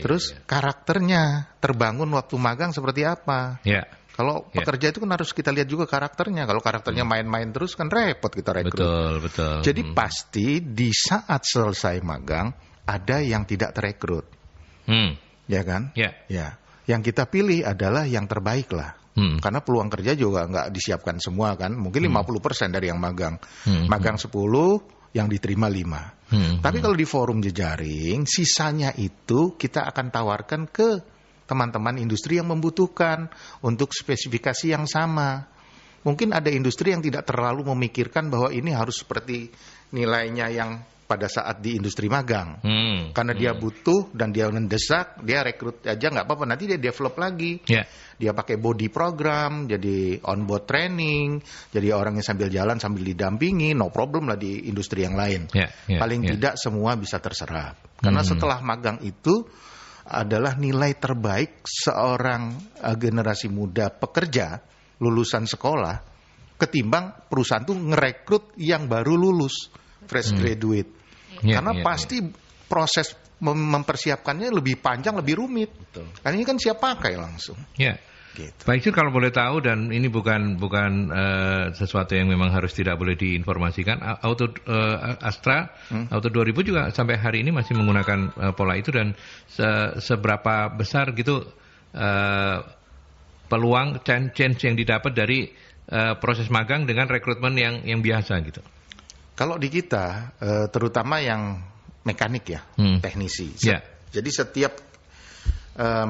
terus karakternya terbangun waktu magang seperti apa. Kalau pekerja itu kan harus kita lihat juga karakternya. Kalau karakternya main-main terus kan repot kita rekrut. Betul. Jadi pasti di saat selesai magang ada yang tidak terekrut, ya kan? Ya. Yang kita pilih adalah yang terbaik lah. Karena peluang kerja juga nggak disiapkan semua kan. Mungkin 50% dari yang magang. Magang 10, yang diterima 5. Tapi kalau di forum jejaring, sisanya itu kita akan tawarkan ke teman-teman industri yang membutuhkan untuk spesifikasi yang sama. Mungkin ada industri yang tidak terlalu memikirkan bahwa ini harus seperti nilainya yang pada saat di industri magang. Karena dia butuh dan dia mendesak, dia rekrut aja nggak apa-apa, nanti dia develop lagi. Dia pakai body program, jadi on board training, jadi orang yang sambil jalan sambil didampingi, no problem lah di industri yang lain. Paling tidak semua bisa terserap. Karena setelah magang itu adalah nilai terbaik seorang generasi muda pekerja lulusan sekolah ketimbang perusahaan tuh ngerekrut yang baru lulus, fresh graduate. Karena pasti proses mempersiapkannya lebih panjang, lebih rumit. Karena ini kan siap pakai langsung. Gitu. Pak Iksir, kalau boleh tahu, dan ini bukan sesuatu yang memang harus tidak boleh diinformasikan, Astra Auto 2000 juga sampai hari ini masih menggunakan pola itu, dan seberapa besar gitu peluang chance yang didapat dari proses magang dengan rekrutmen yang biasa gitu? Kalau di kita, terutama yang mekanik ya, teknisi. Jadi setiap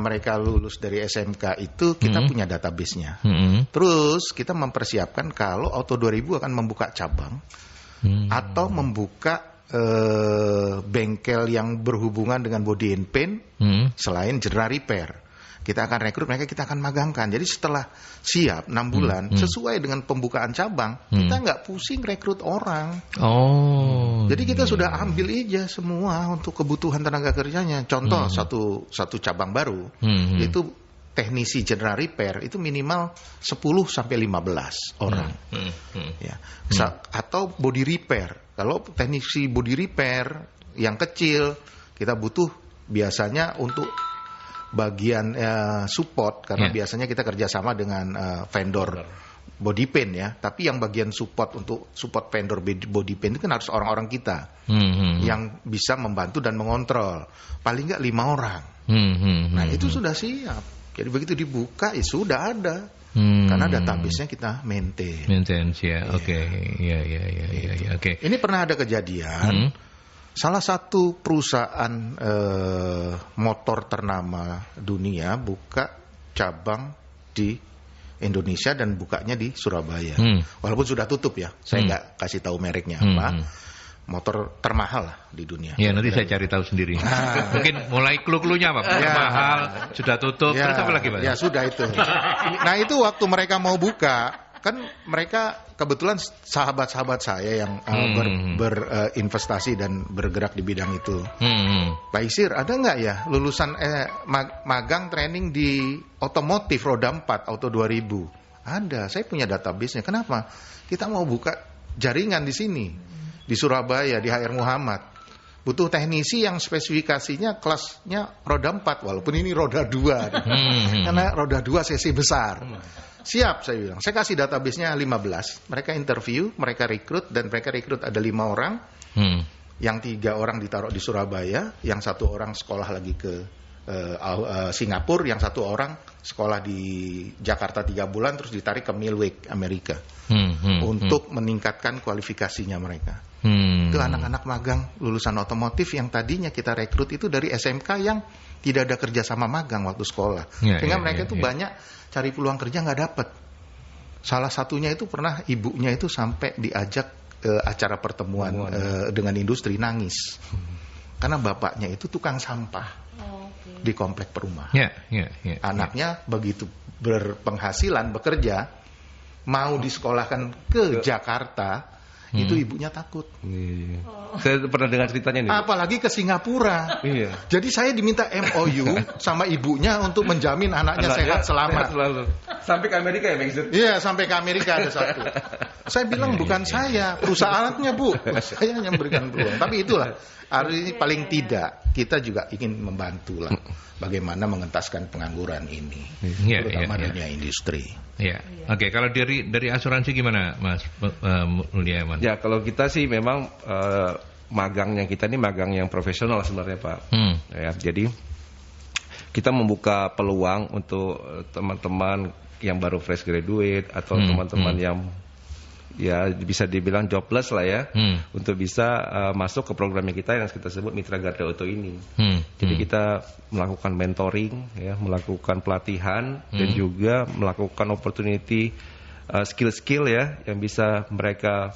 mereka lulus dari SMK itu kita punya database-nya. Terus kita mempersiapkan kalau Auto 2000 akan membuka cabang atau membuka bengkel yang berhubungan dengan body and paint selain general repair. Kita akan rekrut mereka, kita akan magangkan. Jadi setelah siap 6 bulan sesuai dengan pembukaan cabang, kita nggak pusing rekrut orang. Jadi kita sudah ambil aja semua untuk kebutuhan tenaga kerjanya. Contoh satu cabang baru itu teknisi general repair itu minimal 10 sampai 15 orang. Ya. Atau body repair. Kalau teknisi body repair yang kecil, kita butuh biasanya untuk bagian support, karena biasanya kita kerjasama dengan vendor body paint ya. Tapi yang bagian support untuk support vendor body paint itu kan harus orang-orang kita yang bisa membantu dan mengontrol. Paling nggak 5 orang. Nah itu sudah siap. Jadi begitu dibuka ya sudah ada. Karena database-nya kita maintain. Maintenance ya, oke. Iya, oke. Ini pernah ada kejadian, salah satu perusahaan motor ternama dunia buka cabang di Indonesia dan bukanya di Surabaya. Walaupun sudah tutup ya, saya nggak kasih tahu mereknya apa. Motor termahal lah di dunia. Ya nanti saya cari tahu sendiri. Mungkin mulai clue-cluenya Pak. Termahal, sudah tutup, terus apa lagi Pak? Ya sudah itu. Nah itu waktu mereka mau buka, kan mereka kebetulan sahabat-sahabat saya yang berinvestasi dan bergerak di bidang itu. Pak Isir, ada nggak ya lulusan magang training di otomotif roda 4 Auto 2000? Ada, saya punya database-nya. Kenapa? Kita mau buka jaringan di sini. Di Surabaya, di HR Muhammad. Butuh teknisi yang spesifikasinya kelasnya roda 4, walaupun ini roda 2. Karena roda 2 cc besar. Siap, saya bilang. Saya kasih database-nya 15. Mereka interview, mereka rekrut, dan mereka rekrut ada 5 orang. Yang 3 orang ditaruh di Surabaya, yang 1 orang sekolah lagi ke Singapura, yang 1 orang sekolah di Jakarta 3 bulan, terus ditarik ke Milwaukee, Amerika. Untuk meningkatkan kualifikasinya mereka. Itu anak-anak magang lulusan otomotif yang tadinya kita rekrut itu dari SMK yang tidak ada kerja sama magang waktu sekolah. Sehingga mereka itu banyak cari peluang kerja nggak dapat. Salah satunya itu pernah ibunya itu sampai diajak acara pertemuan dengan industri, nangis. Karena bapaknya itu tukang sampah di komplek perumahan. Anaknya begitu berpenghasilan bekerja, mau disekolahkan ke Jakarta, itu ibunya takut. Saya pernah dengar ceritanya nih. Apalagi ke Singapura. Jadi saya diminta MOU sama ibunya untuk menjamin anaknya sehat selamat. Sampai ke Amerika ya, Pak? Iya, sampai ke Amerika ada satu. Saya bilang bukan saya, perusahaannya Bu. Saya hanya memberikan peluang. Tapi itulah, hari ini paling tidak kita juga ingin membantu lah bagaimana mengentaskan pengangguran ini, terutama dunia industri. Oke, kalau dari asuransi gimana, Mas Mulyaman? Ya, kalau kita sih memang magangnya kita ini magang yang profesional sebenarnya, Pak. Ya, jadi kita membuka peluang untuk teman-teman yang baru fresh graduate atau teman-teman yang ya bisa dibilang jobless lah ya, untuk bisa masuk ke programnya kita yang kita sebut Mitra Garda Auto ini. Jadi kita melakukan mentoring, ya, melakukan pelatihan dan juga melakukan opportunity skill-skill ya yang bisa mereka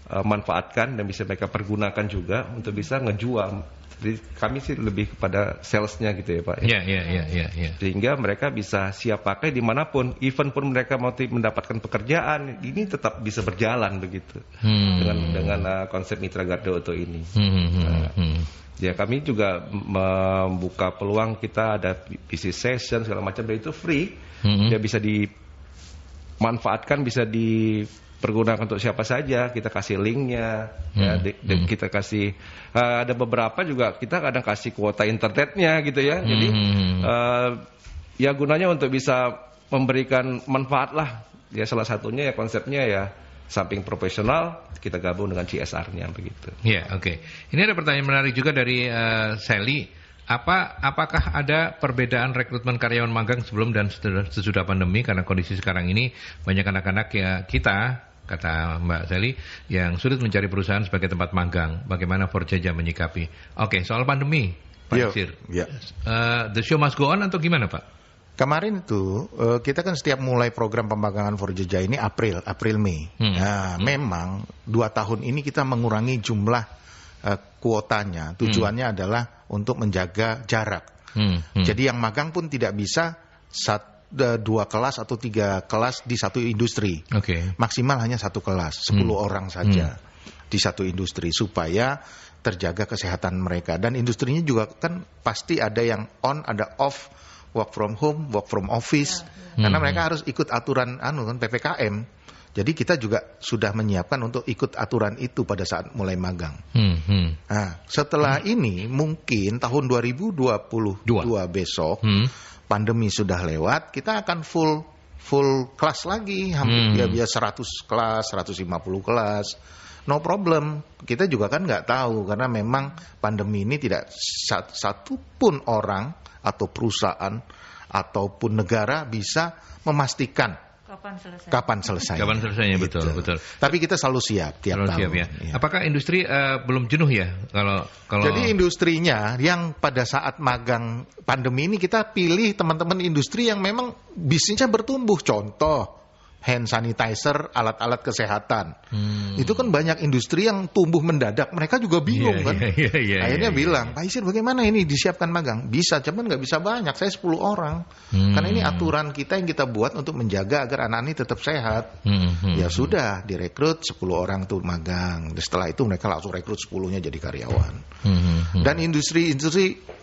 manfaatkan dan bisa mereka pergunakan juga untuk bisa ngejual. Jadi kami sih lebih kepada salesnya gitu ya Pak. Sehingga mereka bisa siap pakai dimanapun, even pun mereka mau mendapatkan pekerjaan, ini tetap bisa berjalan begitu dengan konsep Mitra Garda Auto ini. Ya kami juga membuka peluang, kita ada business session segala macam, dan itu free, ya bisa dimanfaatkan, bisa dipergunakan untuk siapa saja. Kita kasih linknya, dan kita kasih ada beberapa juga kita kadang kasih kuota internetnya gitu ya. Jadi ya gunanya untuk bisa memberikan manfaat lah. Ya salah satunya ya konsepnya ya samping profesional kita gabung dengan CSR-nya begitu. Oke. Ini ada pertanyaan menarik juga dari Sally. Apakah ada perbedaan rekrutmen karyawan magang sebelum dan sesudah pandemi? Karena kondisi sekarang ini banyak anak-anak ya kita, kata Mbak Sally, yang sulit mencari perusahaan sebagai tempat magang. Bagaimana Forjaja menyikapi? Oke, soal pandemi. Pak Iksir. The show must go on atau gimana Pak? Kemarin itu kita kan setiap mulai program pemagangan Forjeja ini April Mei. Nah, memang 2 tahun ini kita mengurangi jumlah kuotanya. Tujuannya adalah untuk menjaga jarak. Jadi yang magang pun tidak bisa 2 kelas atau 3 kelas di satu industri. Maksimal hanya 1 kelas, 10 orang saja di satu industri supaya terjaga kesehatan mereka. Dan industrinya juga kan pasti ada yang on, ada off. Work from home, work from office, karena mereka harus ikut aturan PPKM. Jadi kita juga sudah menyiapkan untuk ikut aturan itu pada saat mulai magang. Nah, setelah ini mungkin tahun 2022 besok, pandemi sudah lewat, kita akan full kelas lagi, hampir ya 100 kelas, 150 kelas. No problem, kita juga kan nggak tahu karena memang pandemi ini tidak satupun orang atau perusahaan ataupun negara bisa memastikan kapan selesainya. Betul. Tapi kita selalu siap tiap tahun. Ya. Apakah industri belum jenuh ya kalau Jadi industrinya yang pada saat magang pandemi ini kita pilih teman-teman industri yang memang bisnisnya bertumbuh. Contoh hand sanitizer, alat-alat kesehatan. Itu kan banyak industri yang tumbuh mendadak. Mereka juga bingung kan. Akhirnya bilang, Pak Iksir bagaimana ini disiapkan magang? Bisa, cuman nggak bisa banyak. Saya 10 orang. Karena ini aturan kita yang kita buat untuk menjaga agar anak ini tetap sehat. Ya sudah, direkrut 10 orang tuh magang. Setelah itu mereka langsung rekrut 10-nya jadi karyawan. Dan industri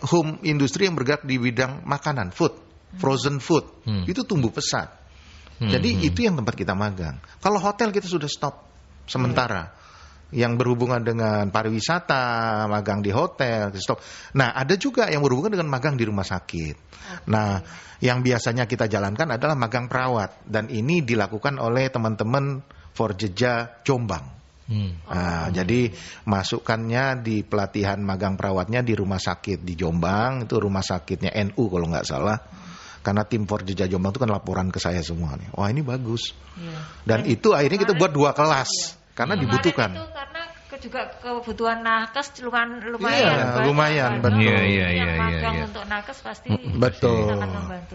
home industri yang bergerak di bidang makanan, food, frozen food, itu tumbuh pesat. Jadi itu yang tempat kita magang. Kalau hotel kita sudah stop sementara. Yang berhubungan dengan pariwisata, magang di hotel, stop. Nah, ada juga yang berhubungan dengan magang di rumah sakit. Nah, yang biasanya kita jalankan adalah magang perawat. Dan ini dilakukan oleh teman-teman Forjeja Jombang. Jadi masukannya di pelatihan magang perawatnya di rumah sakit di Jombang. Itu rumah sakitnya NU kalau nggak salah. Karena tim Forjeja Jombang itu kan laporan ke saya semua nih. Wah ini bagus. Dan itu akhirnya kita buat 2 kelas. Karena dibutuhkan. Itu karena juga kebutuhan nakes lumayan. Lumayan, betul. Magang untuk nakes pasti sangat membantu.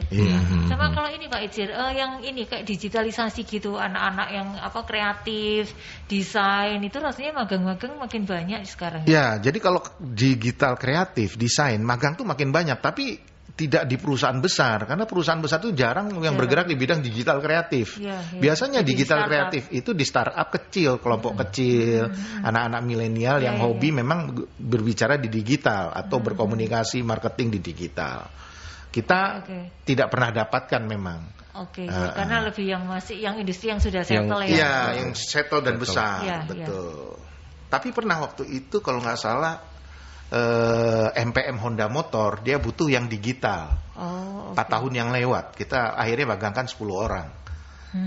Sama kalau ini Pak Iksir, yang ini kayak digitalisasi gitu, anak-anak yang kreatif, desain, itu rasanya magang-magang makin banyak sekarang. Ya, jadi kalau digital kreatif, desain, magang tuh makin banyak, tapi tidak di perusahaan besar, karena perusahaan besar itu jarang yang bergerak di bidang digital kreatif. Biasanya jadi digital kreatif itu di startup kecil, kelompok kecil, anak-anak milenial yang hobi memang berbicara di digital atau berkomunikasi marketing di digital. Kita tidak pernah dapatkan memang. Karena lebih yang industri yang sudah settle yang settle dan besar, betul. Tapi pernah waktu itu kalau nggak salah MPM Honda Motor dia butuh yang digital. 4 tahun yang lewat kita akhirnya magangkan 10 orang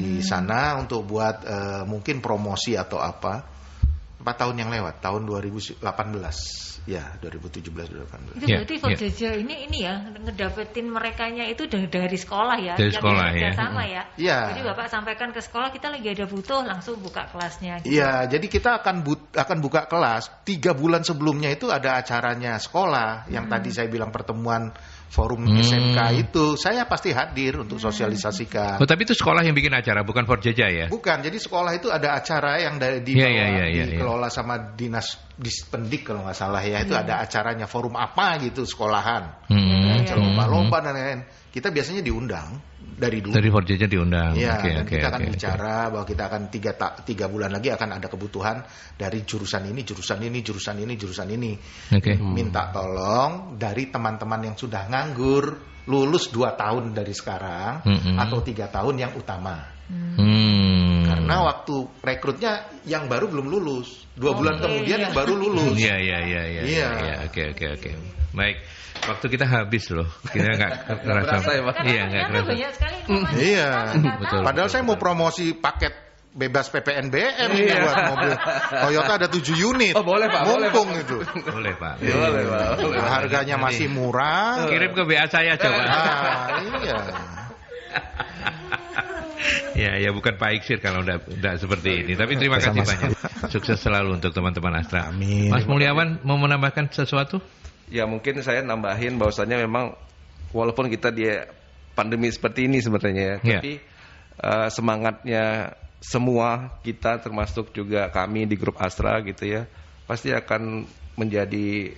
di sana untuk buat mungkin promosi atau apa. 4 tahun yang lewat, tahun 2018 ya, 2017-2018. Itu berarti Forjeja ini ya ngedapetin merekanya itu dari sekolah ya. Dari sekolah ya. Sama ya. Jadi Bapak sampaikan ke sekolah kita lagi ada butuh, langsung buka kelasnya. Iya, jadi kita akan buka kelas 3 bulan sebelumnya itu ada acaranya sekolah yang tadi saya bilang pertemuan forum SMK itu saya pasti hadir untuk sosialisasikan. Tapi itu sekolah yang bikin acara, bukan Forjeja ya? Bukan, jadi sekolah itu ada acara yang dikelola sama dinas Dispendik kalau nggak salah ya. Itu ada acaranya, forum apa gitu, sekolahan, lomba-lomba dan lain-lain. Kita biasanya diundang dari dulu. Dari Forjeja diundang. Iya, kita akan bicara bahwa kita akan 3 bulan lagi akan ada kebutuhan dari jurusan ini. Minta tolong dari teman-teman yang sudah nganggur, lulus 2 tahun dari sekarang atau 3 tahun yang utama. Karena waktu rekrutnya yang baru belum lulus, 2 bulan kemudian yang baru lulus. Iya. Oke. Baik, waktu kita habis loh. Kita nggak kerasa ya, Pak. Iya, nggak kerasa. Banyak sekali. Iya, betul. Padahal saya mau promosi paket bebas PPNBM buat mobil Toyota ada 7 unit. Boleh Pak. Mumpung itu. Boleh Pak. Harganya masih murah. Kirim ke WA saya coba. Iya. Ya bukan Pak Iksir kalau enggak seperti ini. Tapi terima kasih banyak. Sukses selalu untuk teman-teman Astra. Amin. Mas Mulyawan mau menambahkan sesuatu? ya mungkin saya nambahin bahwasannya memang walaupun kita di pandemi seperti ini sebenarnya ya, tapi semangatnya semua kita termasuk juga kami di grup Astra gitu ya, pasti akan menjadi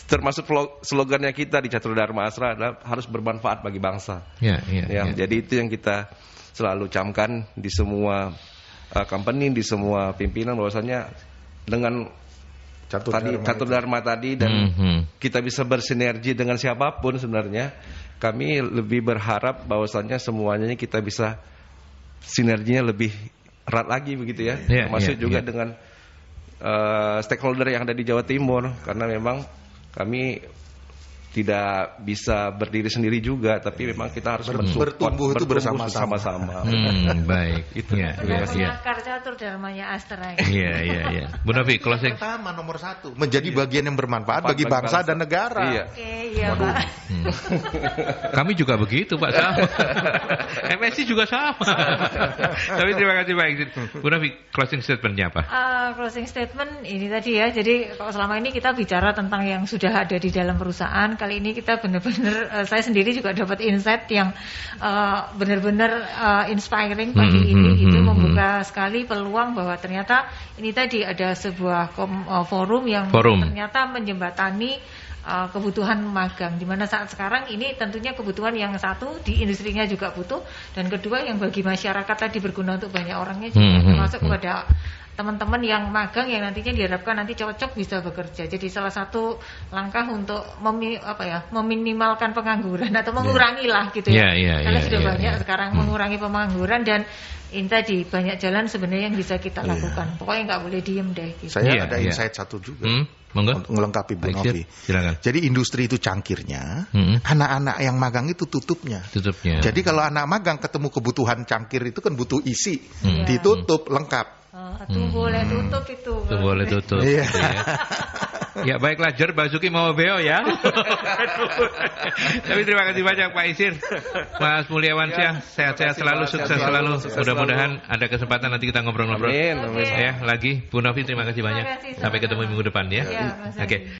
termasuk slogannya kita di Catur Dharma Astra adalah harus bermanfaat bagi bangsa. Jadi itu yang kita selalu camkan di semua company, di semua pimpinan, bahwasanya dengan Catur Dharma tadi dan kita bisa bersinergi dengan siapapun sebenarnya. Kami lebih berharap bahwasannya semuanya kita bisa sinerginya lebih erat lagi begitu ya. Termasuk juga dengan stakeholder yang ada di Jawa Timur, karena memang kami tidak bisa berdiri sendiri juga, tapi memang kita harus bertumbuh itu bersama-sama. Baik. Itu akar Catur Dharmanya Astra. Iya. Bu Novi, closing. Pertama nomor 1, menjadi bagian yang bermanfaat bagi bangsa dan negara. Iya, Pak. Kami juga begitu, Pak, sama. MSI juga sama. Tapi terima kasih Pak Exit. Bu Novi, closing statementnya apa? Closing statement ini tadi ya. Jadi kalau selama ini kita bicara tentang yang sudah ada di dalam perusahaan, kali ini kita benar-benar saya sendiri juga dapat insight yang benar-benar inspiring pagi ini. Itu membuka sekali peluang bahwa ternyata ini tadi ada sebuah forum yang ternyata menjembatani kebutuhan magang, di mana saat sekarang ini tentunya kebutuhan yang satu di industrinya juga butuh, dan kedua yang bagi masyarakat tadi berguna untuk banyak orangnya juga, termasuk kepada teman-teman yang magang yang nantinya diharapkan nanti cocok bisa bekerja. Jadi salah satu langkah untuk meminimalkan pengangguran atau mengurangi lah gitu ya. Karena sudah banyak sekarang mengurangi pengangguran, dan ini tadi banyak jalan sebenarnya yang bisa kita lakukan. Pokoknya nggak boleh diem deh. Gitu. Saya ada insight satu juga. Untuk melengkapi Bu Novi. Jadi industri itu cangkirnya, anak-anak yang magang itu tutupnya. Jadi kalau anak magang ketemu kebutuhan cangkir itu kan butuh isi, ditutup lengkap. Boleh tutup itu. Boleh tutup. Ya baiklah, Jer Basuki mau beo ya. Tapi terima kasih banyak Pak Isir, Mas Mulyawansyah, sehat-sehat selalu, sukses selalu. Mudah-mudahan ada kesempatan nanti kita ngobrol-ngobrol. Ya lagi Bu Novi, terima kasih banyak. Sampai ketemu minggu depan ya. Oke.